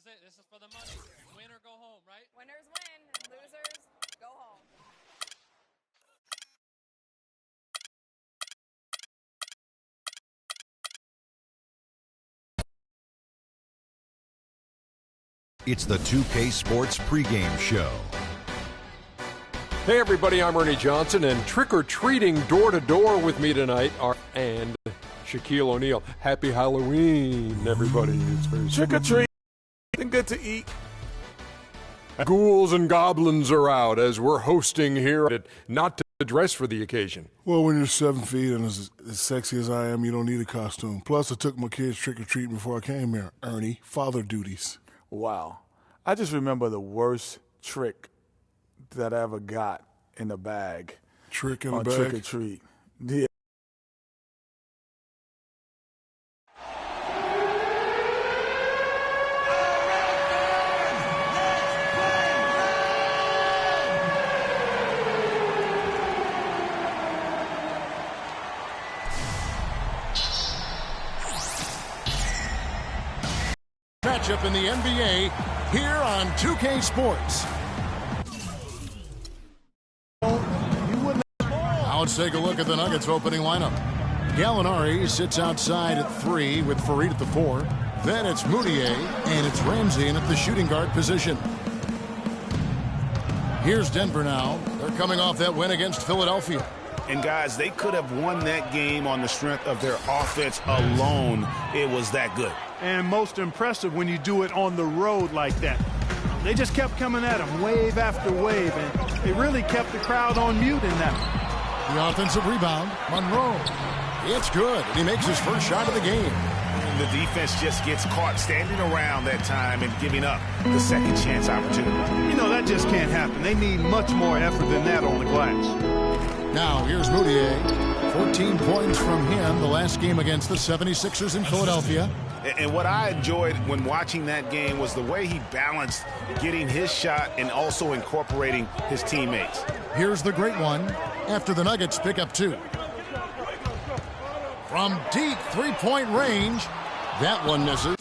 is it. This is for the money. Win or go home, right? Winners win, and losers go home. It's the 2K Sports pregame show. Hey everybody, I'm Ernie Johnson, and trick-or-treating door-to-door with me tonight and Shaquille O'Neal. Happy Halloween, everybody. It's very trick-or-treat. Something good to eat. Ghouls and goblins are out as we're hosting here at Not to Dress for the occasion. Well, when you're 7 feet and as sexy as I am, you don't need a costume. Plus, I took my kids trick-or-treating before I came here. Ernie, father duties. Wow. I just remember the worst trick that I ever got in the bag. Trick in a bag? Trick or treat. Yeah. Matchup in the NBA here on 2K Sports. Now let's take a look at the Nuggets opening lineup. Gallinari sits outside at 3 with Farid at the 4. Then it's Moutier and it's Ramsey in at the shooting guard position. Here's Denver now. They're coming off that win against Philadelphia. And guys, they could have won that game on the strength of their offense alone. It was that good. And most impressive when you do it on the road like that. They just kept coming at them wave after wave, and they really kept the crowd on mute in that. The offensive rebound, Monroe. It's good. He makes his first shot of the game. And the defense just gets caught standing around that time and giving up the second chance opportunity. You know, that just can't happen. They need much more effort than that on the glass. Now, here's Moutier. 14 points from him the last game against the 76ers in Philadelphia. And what I enjoyed when watching that game was the way he balanced getting his shot and also incorporating his teammates. Here's the great one after the Nuggets pick up 2. From deep three-point range, that one misses.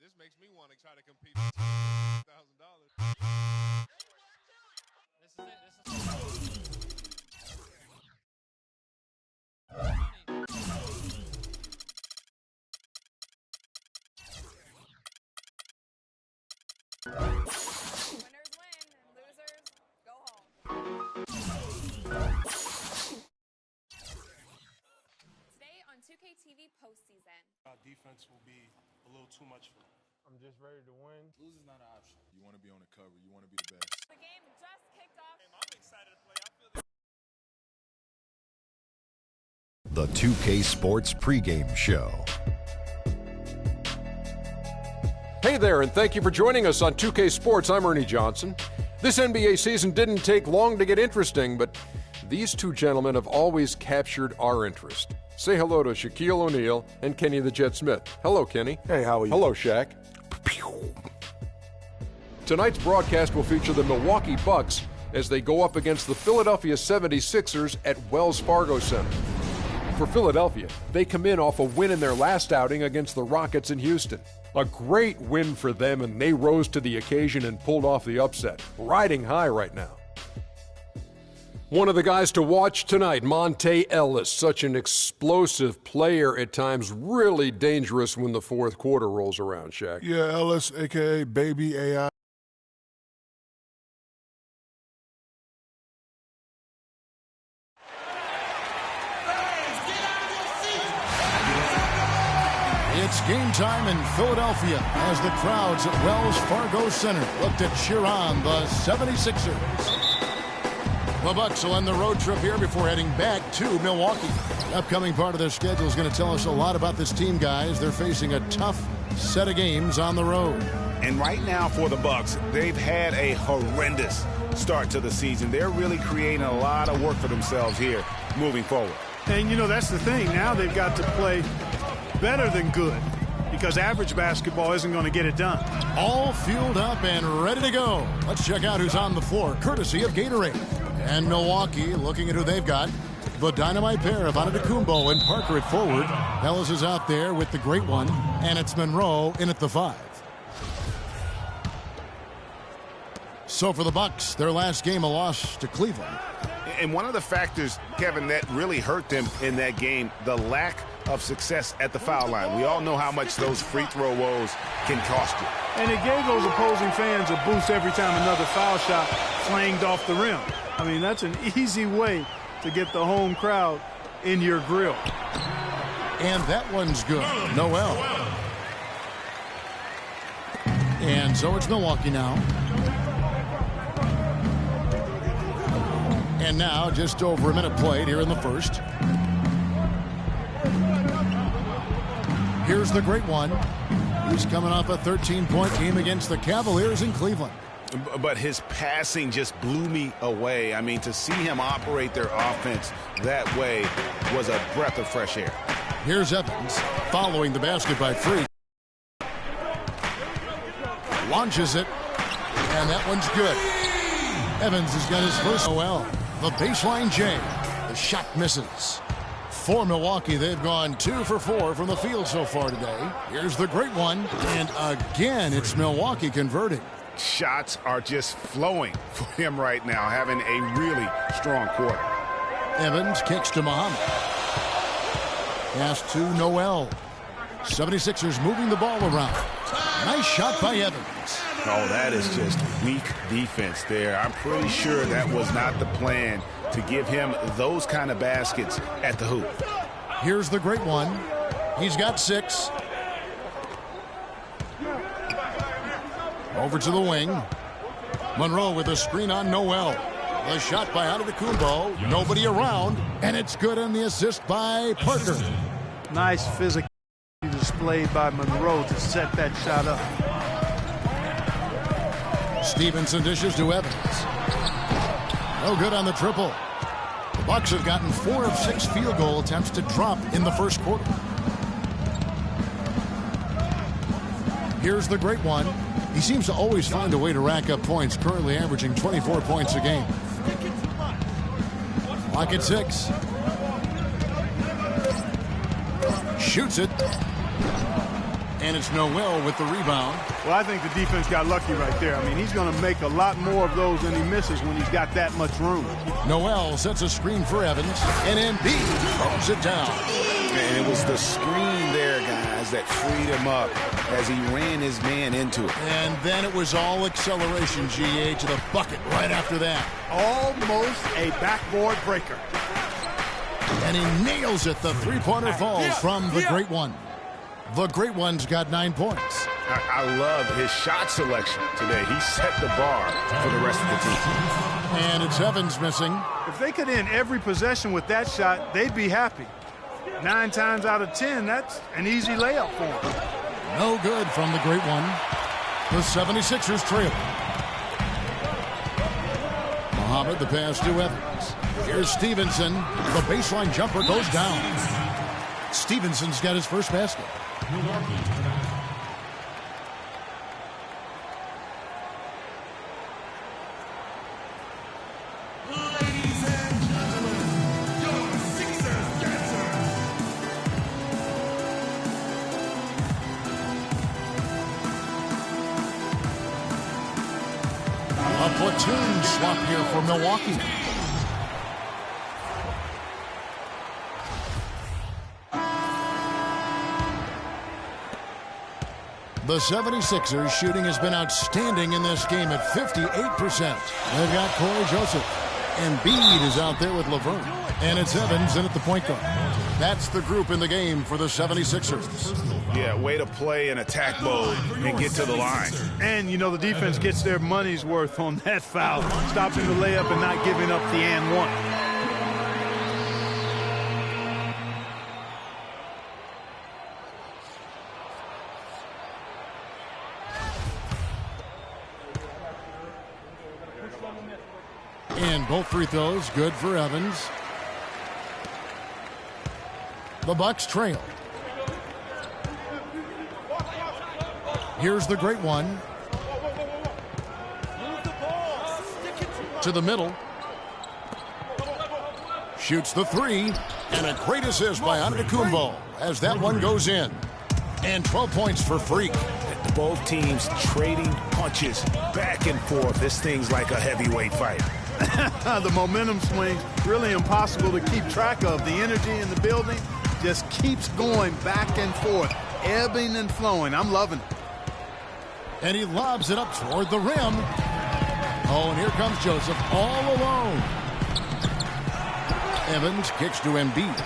This makes me want to try to compete for $1,000. This is it. Winners win, and losers go home. Today on 2K TV postseason. Defense will be a little too much for them. I'm just ready to win. Losing's not an option. You want to be on the cover. You want to be the best. The game just kicked off. I'm excited the 2K Sports pregame show. Hey there, and thank you for joining us on 2K Sports. I'm Ernie Johnson. This NBA season didn't take long to get interesting, but these two gentlemen have always captured our interest. Say hello to Shaquille O'Neal and Kenny the Jet Smith. Hello, Kenny. Hey, how are you? Hello, Shaq. Tonight's broadcast will feature the Milwaukee Bucks as they go up against the Philadelphia 76ers at Wells Fargo Center. For Philadelphia, they come in off a win in their last outing against the Rockets in Houston. A great win for them, and they rose to the occasion and pulled off the upset. Riding high right now. One of the guys to watch tonight, Monte Ellis, such an explosive player at times, really dangerous when the fourth quarter rolls around, Shaq. Yeah, Ellis, a.k.a. Baby AI. It's game time in Philadelphia as the crowds at Wells Fargo Center look to cheer on the 76ers. The Bucks will end the road trip here before heading back to Milwaukee. The upcoming part of their schedule is going to tell us a lot about this team, guys. They're facing a tough set of games on the road. And right now for the Bucks, they've had a horrendous start to the season. They're really creating a lot of work for themselves here moving forward. And, you know, that's the thing. Now they've got to play better than good because average basketball isn't going to get it done. All fueled up and ready to go. Let's check out who's on the floor, courtesy of Gatorade. And Milwaukee, looking at who they've got, the dynamite pair of Antetokounmpo and Parker at forward. Ellis is out there with the great one, and it's Monroe in at the 5. So for the Bucks, their last game, a loss to Cleveland. And one of the factors, Kevin, that really hurt them in that game, the lack of success at the foul line. We all know how much those free throw woes can cost you. And it gave those opposing fans a boost every time another foul shot flanged off the rim. I mean, that's an easy way to get the home crowd in your grill. And that one's good. Noel. And so it's Milwaukee now. And now just over a minute played here in the first. Here's the great one. He's coming off a 13-point game against the Cavaliers in Cleveland. But his passing just blew me away. I mean, to see him operate their offense that way was a breath of fresh air. Here's Evans following the basket by Freak. Launches it, and that one's good. Evans has got his first OL. The baseline J. The shot misses. For Milwaukee, they've gone 2 for 4 from the field so far today. Here's the great one, and again, it's Milwaukee converting. Shots are just flowing for him right now, having a really strong quarter. Evans kicks to Muhammad. Pass to Noel. 76ers moving the ball around. Nice shot by Evans. Oh, that is just weak defense there. I'm pretty sure that was not the plan to give him those kind of baskets at the hoop. Here's the great one. He's got 6. Over to the wing. Monroe with a screen on Noel. The shot by Antetokounmpo. Nobody around. And it's good on the assist by Parker. Nice physical displayed by Monroe to set that shot up. Stevenson dishes to Evans. No good on the triple. The Bucks have gotten 4 of 6 field goal attempts to drop in the first quarter. Here's the great one. He seems to always find a way to rack up points, currently averaging 24 points a game. Clock at 6. Shoots it. And it's Noel with the rebound. Well, I think the defense got lucky right there. I mean, he's going to make a lot more of those than he misses when he's got that much room. Noel sets a screen for Evans, and Embiid throws it down. And it was the screen there, guys, that freed him up as he ran his man into it. And then it was all acceleration, GA, to the bucket right after that. Almost a backboard breaker. And he nails it. The three-pointer falls from the great one. The great one's got 9 points. I love his shot selection today. He set the bar for the rest of the team. And it's Evans missing. If they could end every possession with that shot, they'd be happy. 9 times out of 10, that's an easy layup for him. No good from the great one. The 76ers trail. Muhammad, the pass to Evans. Here's Stevenson. The baseline jumper goes down. Stevenson's got his first basket. A platoon swap here for Milwaukee. The 76ers shooting has been outstanding in this game at 58%. They've got Corey Joseph. And Embiid is out there with Laverne. And it's Evans in at the point guard. That's the group in the game for the 76ers. Yeah, way to play in attack mode and get to the line. And, you know, the defense gets their money's worth on that foul. Stopping the layup and not giving up the and one. And both free throws good for Evans. The Bucks trail. Here's the great one. To the middle. Shoots the three. And a great assist by Antetokounmpo as that one goes in. And 12 points for Freak. Both teams trading punches back and forth. This thing's like a heavyweight fight. The momentum swing, really impossible to keep track of. The energy in the building just keeps going back and forth, ebbing and flowing. I'm loving it. And he lobs it up toward the rim. Oh, and here comes Joseph all alone. Evans kicks to Embiid.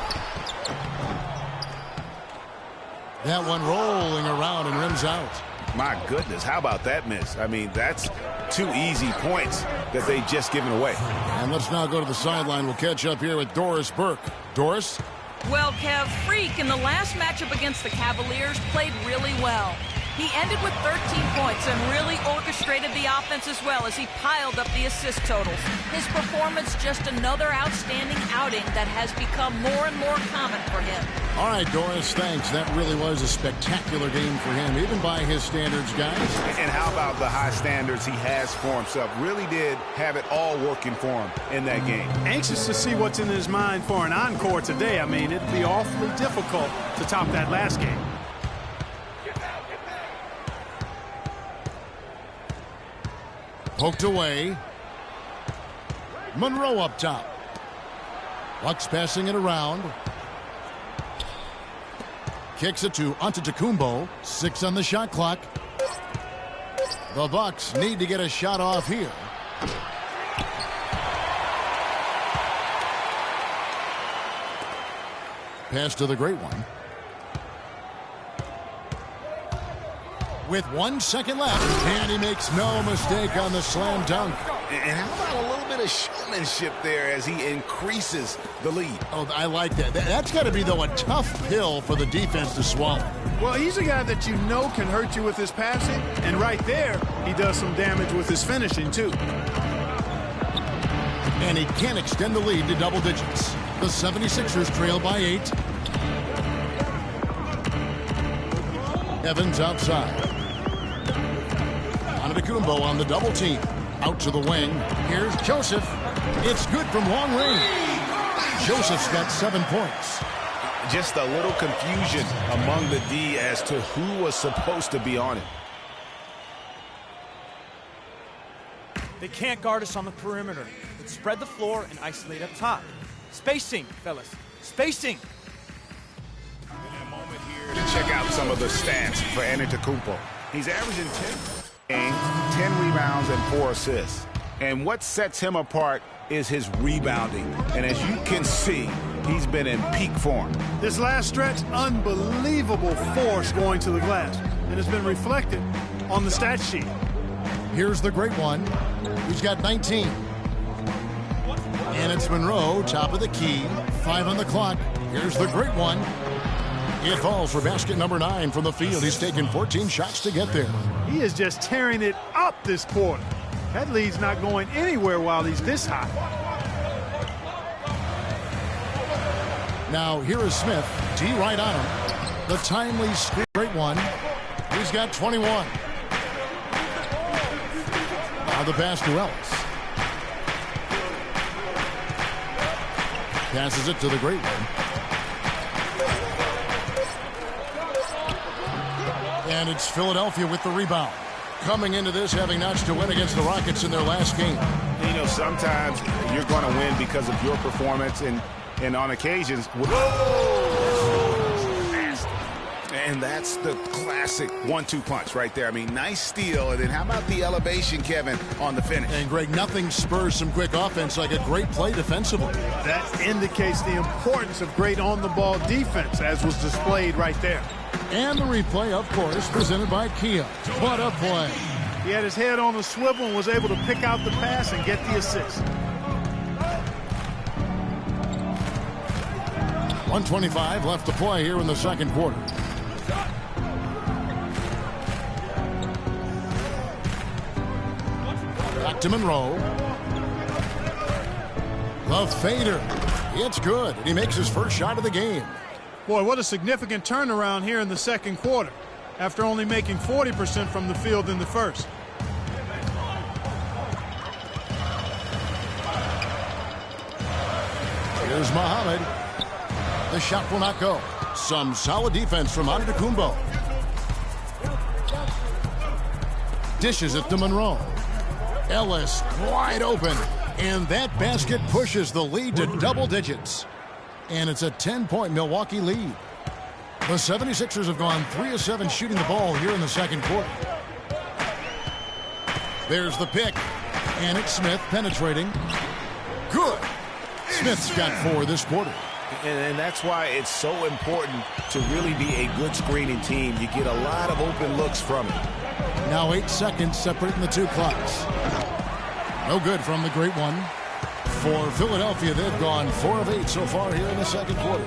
That one rolling around and rims out. My goodness, how about that miss? I mean, that's 2 easy points that they just given away. And let's now go to the sideline. We'll catch up here with Doris Burke. Doris? Well, Kev, Freak in the last matchup against the Cavaliers played really well. He ended with 13 points and really orchestrated the offense as well as he piled up the assist totals. His performance just another outstanding outing that has become more and more common for him. All right, Doris, thanks. That really was a spectacular game for him, even by his standards, guys. And how about the high standards he has for himself? Really did have it all working for him in that game. Anxious to see what's in his mind for an encore today. I mean, it'd be awfully difficult to top that last game. Poked away. Monroe up top. Bucks passing it around. Kicks it to Antetokounmpo. 6 on the shot clock. The Bucks need to get a shot off here. Pass to the great one. With 1 second left, and he makes no mistake on the slam dunk. And how about a little bit of showmanship there as he increases the lead? Oh, I like that. That's got to be, though, a tough pill for the defense to swallow. Well, he's a guy that you know can hurt you with his passing, and right there, he does some damage with his finishing, too. And he can extend the lead to double digits. The 76ers trail by 8. Evans outside. Antetokounmpo on the double team. Out to the wing. Here's Joseph. It's good from long range. Joseph's got 7 points. Just a little confusion among the D as to who was supposed to be on it. They can't guard us on the perimeter. Let's spread the floor and isolate up top. Spacing, fellas. Spacing. Check out some of the stats for Antetokounmpo. He's averaging 10 rebounds and 4 assists. And what sets him apart is his rebounding. And as you can see, he's been in peak form. This last stretch, unbelievable force going to the glass. And it's been reflected on the stat sheet. Here's the great one. He's got 19. And it's Monroe, top of the key. 5 on the clock. Here's the great one. It falls for basket number 9 from the field. He's taken 14 shots to get there. He is just tearing it up this quarter. That lead's not going anywhere while he's this hot. Now here is Smith. D right on him. The timely screen. Great one. He's got 21. Now the pass to Ellis. Passes it to the great one. And it's Philadelphia with the rebound. Coming into this, having notched a win against the Rockets in their last game. You know, sometimes you're going to win because of your performance, and on occasions, and that's the classic 1-2 punch right there. I mean, nice steal, and then how about the elevation, Kevin, on the finish? And Greg, nothing spurs some quick offense like a great play defensively. That indicates the importance of great on-the-ball defense, as was displayed right there. And the replay, of course, presented by Kia. What a play. He had his head on a swivel and was able to pick out the pass and get the assist. 1:25 left to play here in the second quarter. Back to Monroe. The fader. It's good. And he makes his first shot of the game. Boy, what a significant turnaround here in the second quarter, after only making 40% from the field in the first. Here's Muhammad. The shot will not go. Some solid defense from Antetokounmpo. Dishes it to Monroe. Ellis wide open. And that basket pushes the lead to double digits. And it's a 10-point Milwaukee lead. The 76ers have gone 3 of 7 shooting the ball here in the second quarter. There's the pick. And it's Smith penetrating. Good. Smith's got 4 this quarter. And that's why it's so important to really be a good screening team. You get a lot of open looks from it. Now 8 seconds separating the two clocks. No good from the great one. For Philadelphia, they've gone 4 of 8 so far here in the second quarter.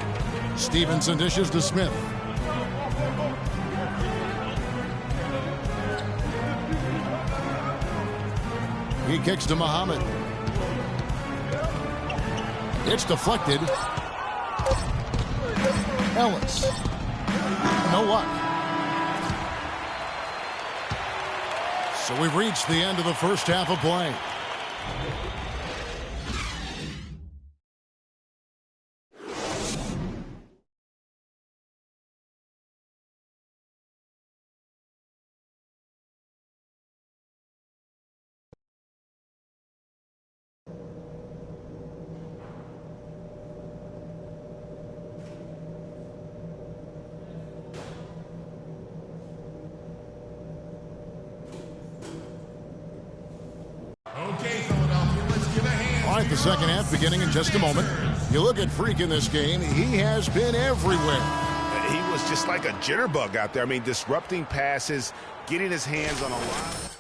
Stevenson dishes to Smith. He kicks to Muhammad. It's deflected. Ellis. No luck. So we've reached the end of the first half of play. All right, the second half beginning in just a moment. You look at Freak in this game, he has been everywhere. He was just like a jitterbug out there. I mean, disrupting passes, getting his hands on a lot.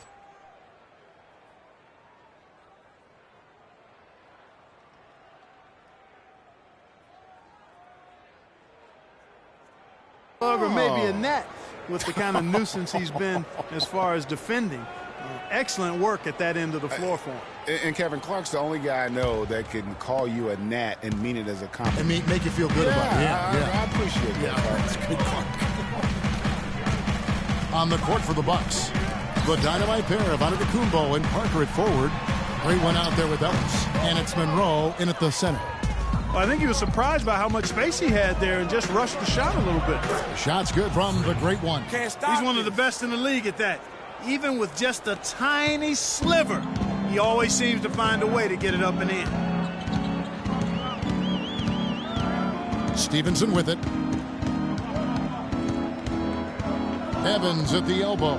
Or maybe a net with the kind of nuisance he's been as far as defending. Excellent work at that end of the floor for him. And Kevin Clark's the only guy I know that can call you a gnat and mean it as a compliment. And make you feel good about it. I appreciate that. That's good, Clark. On the court for the Bucks, the dynamite pair of Antetokounmpo and Parker at forward. Great one out there with Ellis. And it's Monroe in at the center. Well, I think he was surprised by how much space he had there and just rushed the shot a little bit. Shot's good from the great one. He's one of the best in the league at that. Even with just a tiny sliver, he always seems to find a way to get it up and in. Stevenson with it. Evans at the elbow.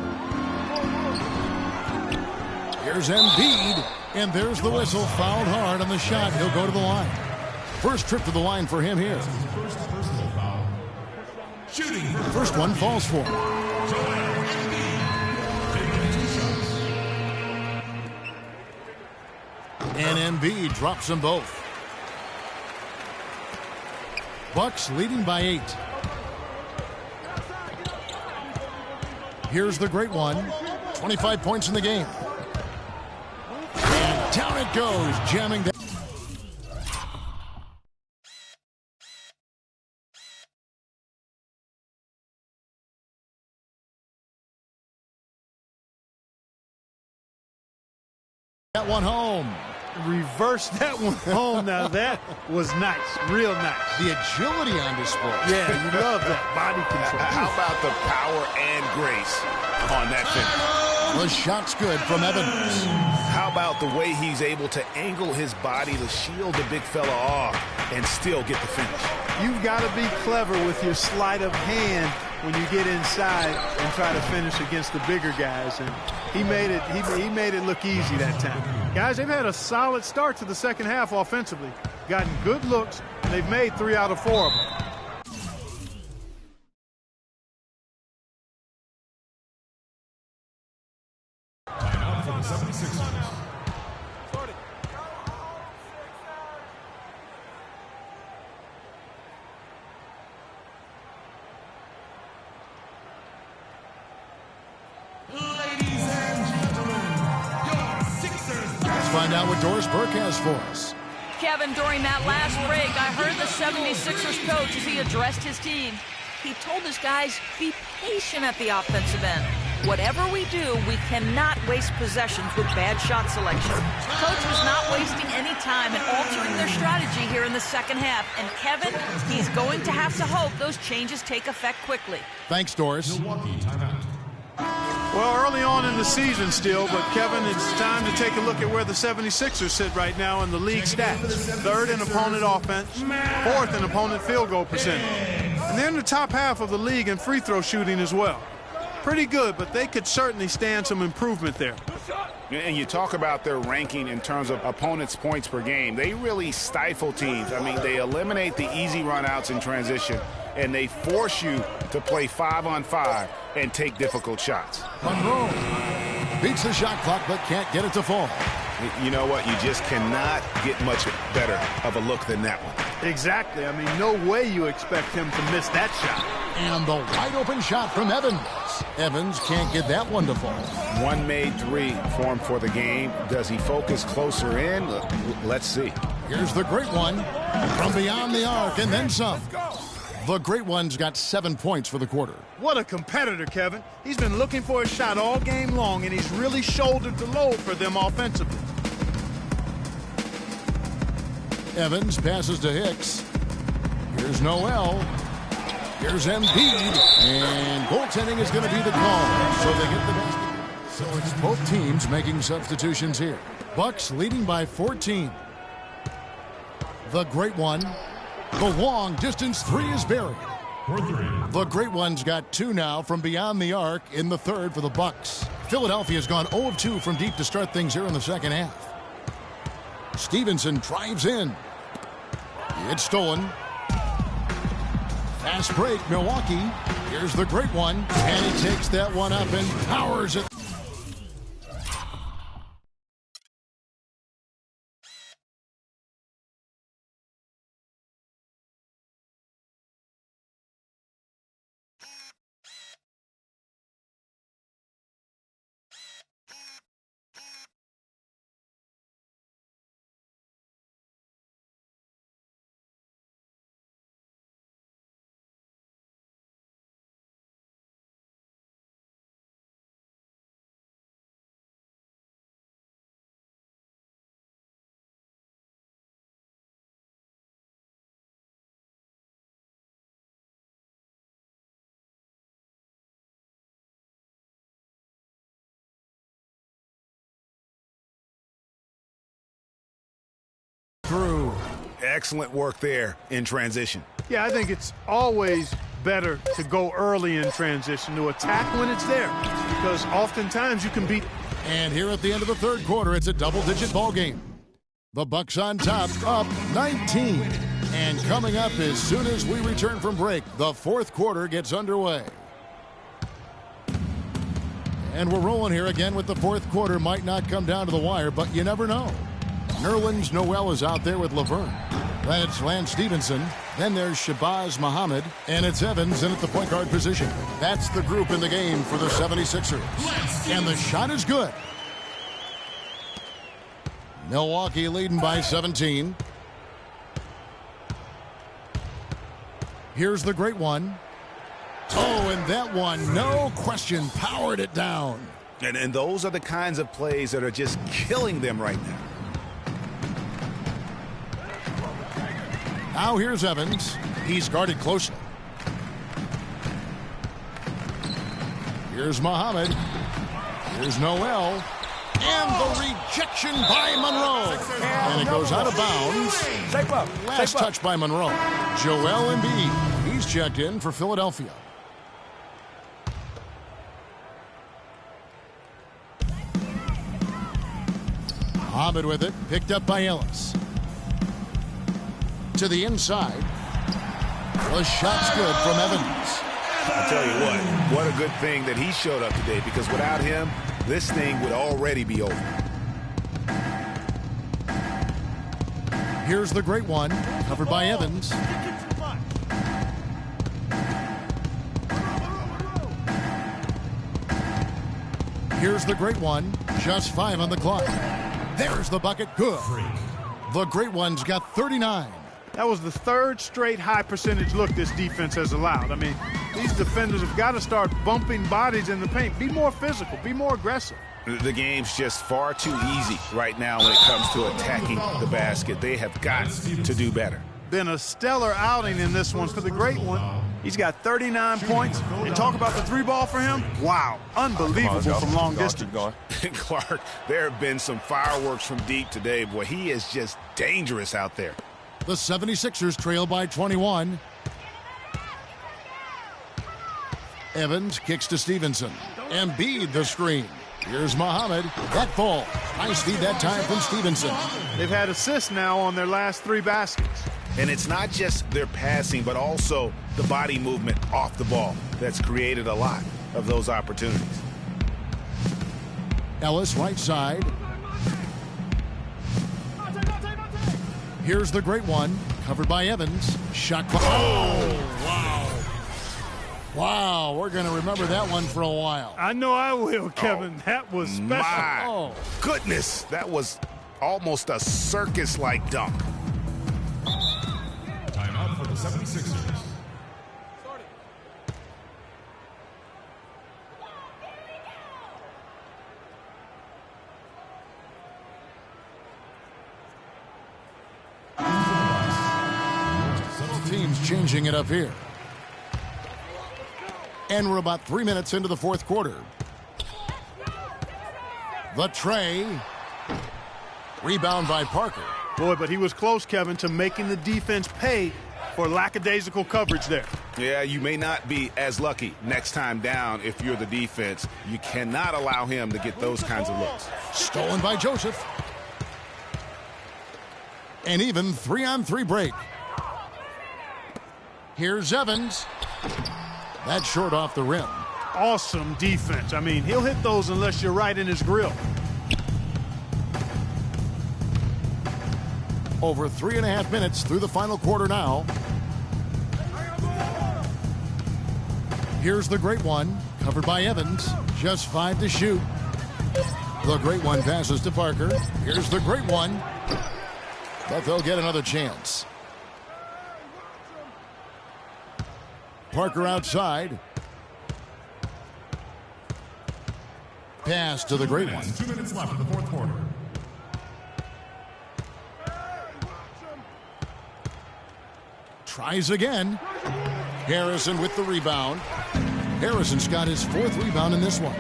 Here's Embiid, and there's the whistle. Fouled hard on the shot. He'll go to the line. First trip to the line for him here. First one falls for him. And Embiid drops them both. Bucks leading by 8. Here's the great one. 25 points in the game. And down it goes, jamming down. That one home. Reverse that one home. Now that was nice, real nice. The agility on display. Yeah, you love that body control. How about the power and grace on that finish? The shot's good from Evans. How about the way he's able to angle his body to shield the big fella off and still get the finish? You've got to be clever with your sleight of hand when you get inside and try to finish against the bigger guys. And he made it look easy that time. Guys, they've had a solid start to the second half offensively. Gotten good looks, and they've made 3 out of 4 of them. Timeout for the 76ers. Find out what Doris Burke has for us. Kevin, during that last break, I heard the 76ers coach as he addressed his team. He told his guys, be patient at the offensive end. Whatever we do, we cannot waste possessions with bad shot selection. Coach was not wasting any time in altering their strategy here in the second half. And Kevin, he's going to have to hope those changes take effect quickly. Thanks, Doris. Milwaukee timeout. Well, early on in the season still, but Kevin, it's time to take a look at where the 76ers sit right now in the league stats. 3rd in opponent offense, 4th in opponent field goal percentage. And they're in the top half of the league in free throw shooting as well. Pretty good, but they could certainly stand some improvement there. And you talk about their ranking in terms of opponents' points per game. They really stifle teams. I mean, they eliminate the easy runouts in transition, and they force you to play 5-on-5 and take difficult shots. Monroe beats the shot clock but can't get it to fall. You know what? You just cannot get much better of a look than that one. Exactly. I mean, no way you expect him to miss that shot. And the wide open shot from Evans. Evans can't get that one to fall. One made 3 formed for the game. Does he focus closer in? Let's see. Here's the great one from beyond the arc and then some. The great one's got 7 points for the quarter. What a competitor, Kevin. He's been looking for a shot all game long, and he's really shouldered the load for them offensively. Evans passes to Hicks. Here's Noel. Here's Embiid. And goaltending is going to be the call. So they get the basket. So it's both teams making substitutions here. Bucks leading by 14. The great one. The long distance 3 is buried. The great one's got 2 now from beyond the arc in the 3rd for the Bucks. Philadelphia's gone 0 of 2 from deep to start things here in the second half. Stevenson drives in. It's stolen. Fast break, Milwaukee. Here's the great one. And he takes that one up and powers it. Through. Excellent work there in transition. Yeah, I think it's always better to go early in transition, to attack when it's there, because oftentimes you can beat. And here at the end of the 3rd quarter, it's a double-digit ball game. The Bucks on top, up 19. And coming up as soon as we return from break, the 4th quarter gets underway. And we're rolling here again with the 4th quarter. Might not come down to the wire, but you never know. Nerlens Noel is out there with Laverne. That's Lance Stevenson. Then there's Shabazz Muhammad. And it's Evans in at the point guard position. That's the group in the game for the 76ers. And the shot is good. Milwaukee leading by 17. Here's the great one. Oh, and that one, no question, powered it down. And those are the kinds of plays that are just killing them right now. Now here's Evans. He's guarded closely. Here's Muhammad. Here's Noel. And the rejection by Monroe. And it goes out of bounds. Last touch by Monroe. Joel Embiid. He's checked in for Philadelphia. Muhammad with it. Picked up by Ellis. To the inside. The shot's good from Evans. I'll tell you what a good thing that he showed up today, because without him, this thing would already be over. Here's the great one, covered by Evans. Here's the great one, just 5 on the clock. There's the bucket, good. The great one's got 39. That was the third straight high percentage look this defense has allowed. I mean, these defenders have got to start bumping bodies in the paint. Be more physical. Be more aggressive. The game's just far too easy right now when it comes to attacking the basket. They have got to do better. Been a stellar outing in this one for the great one. He's got 39 points. And talk about the three ball for him. Wow, unbelievable from long distance. Clark, there have been some fireworks from deep today. Boy, he is just dangerous out there. The 76ers trail by 21. Evans kicks to Stevenson. Embiid the screen. Here's Muhammad. That fall. Nice feed that time from Stevenson. They've had assists now on their last 3 baskets. And it's not just their passing, but also the body movement off the ball that's created a lot of those opportunities. Ellis right side. Here's the great one, covered by Evans. Shot clock. Oh, wow. Wow, we're going to remember that one for a while. I know I will, Kevin. That was special. My goodness, that was almost a circus-like dunk. Timeout for the 76ers. Teams changing it up here. And we're about 3 minutes into the fourth quarter. The tray. Rebound by Parker. Boy, but he was close, Kevin, to making the defense pay for lackadaisical coverage there. Yeah, you may not be as lucky next time down if you're the defense. You cannot allow him to get those kinds of looks. Stolen by Joseph. An even 3-on-3 break. Here's Evans. That's short off the rim. Awesome defense. I mean, he'll hit those unless you're right in his grill. Over 3.5 minutes through the final quarter now. Here's the great one, covered by Evans. Just 5 to shoot. The great one passes to Parker. Here's the great one. But they'll get another chance. Parker outside. Pass to the great one. 2 minutes left in the fourth quarter. Tries again. Harrison with the rebound. Harrison's got his 4th rebound in this one.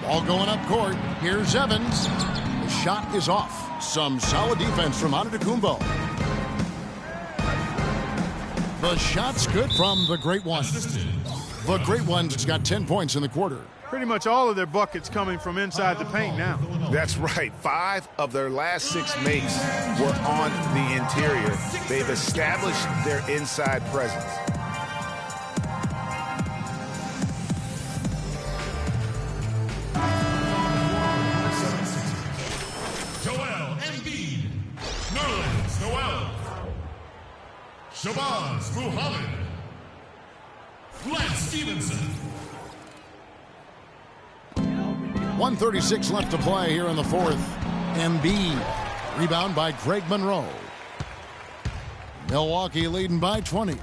Ball going up court. Here's Evans. The shot is off. Some solid defense from Antetokounmpo. The shot's good from the great one. The great one's got 10 points in the quarter. Pretty much all of their buckets coming from inside the paint now. That's right. 5 of their last 6 makes were on the interior. They've established their inside presence. Joel Embiid. Nerlens Noel. Shabazz Muhammad. Lance Stevenson. 1:36 left to play here in the fourth. Embiid. Rebound by Greg Monroe. Milwaukee leading by 20.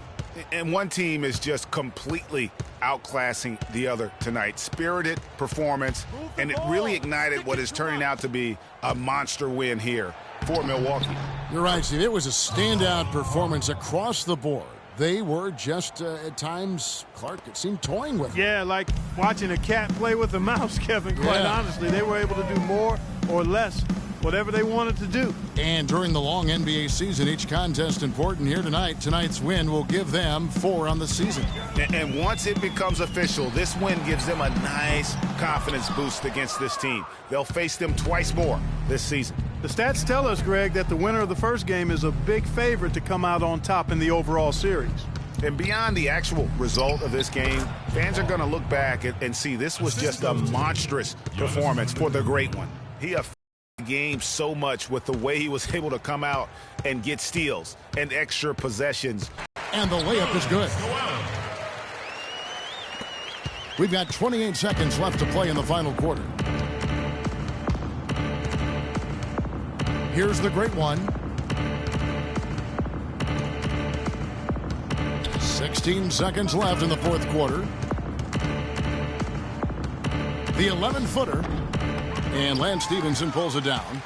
And one team is just completely outclassing the other tonight. Spirited performance, and it really ignited what is turning out to be a monster win here for Milwaukee. You're right, Steve. It was a standout performance across the board. They were just, at times, Clark, it seemed toying with them. Yeah, like watching a cat play with a mouse, Kevin, quite honestly. They were able to do more or less, whatever they wanted to do. And during the long NBA season, each contest important here tonight. Tonight's win will give them 4 on the season. And once it becomes official, this win gives them a nice confidence boost against this team. They'll face them twice more this season. The stats tell us, Greg, that the winner of the first game is a big favorite to come out on top in the overall series. And beyond the actual result of this game, fans are going to look back and see this was just a monstrous performance for the great one. He affected the game so much with the way he was able to come out and get steals and extra possessions. And the layup is good. We've got 28 seconds left to play in the final quarter. Here's the great one. 16 seconds left in the fourth quarter. The 11-footer. And Lance Stevenson pulls it down.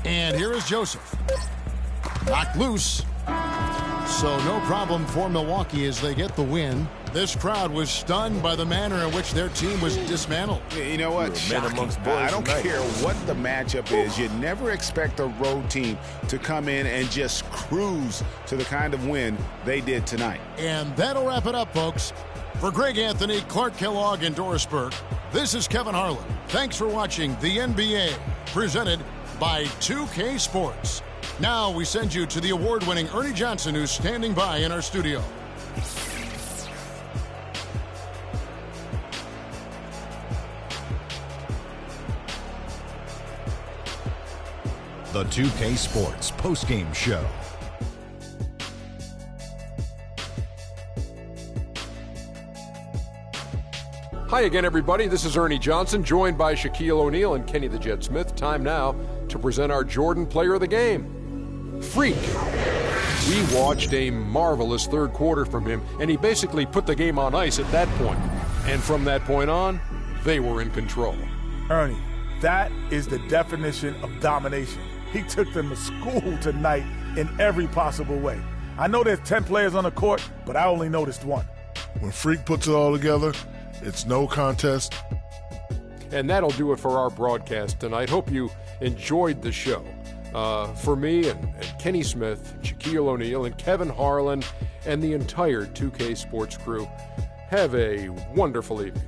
And here is Joseph. Knocked loose. So no problem for Milwaukee as they get the win. This crowd was stunned by the manner in which their team was dismantled. You know what? I don't care what the matchup is. You never expect a road team to come in and just cruise to the kind of win they did tonight. And that'll wrap it up, folks. For Greg Anthony, Clark Kellogg, and Doris Burke, this is Kevin Harlan. Thanks for watching the NBA, presented by 2K Sports. Now we send you to the award-winning Ernie Johnson, who's standing by in our studio. The 2K Sports postgame show. Hi again, everybody. This is Ernie Johnson, joined by Shaquille O'Neal and Kenny the Jet Smith. Time now to present our Jordan Player of the Game, Freak. We watched a marvelous third quarter from him, and he basically put the game on ice at that point. And from that point on, they were in control. Ernie, that is the definition of domination. He took them to school tonight in every possible way. I know there's 10 players on the court, but I only noticed one. When Freak puts it all together, it's no contest. And that'll do it for our broadcast tonight. Hope you enjoyed the show. For me and Kenny Smith, Shaquille O'Neal, and Kevin Harlan, and the entire 2K Sports crew, have a wonderful evening.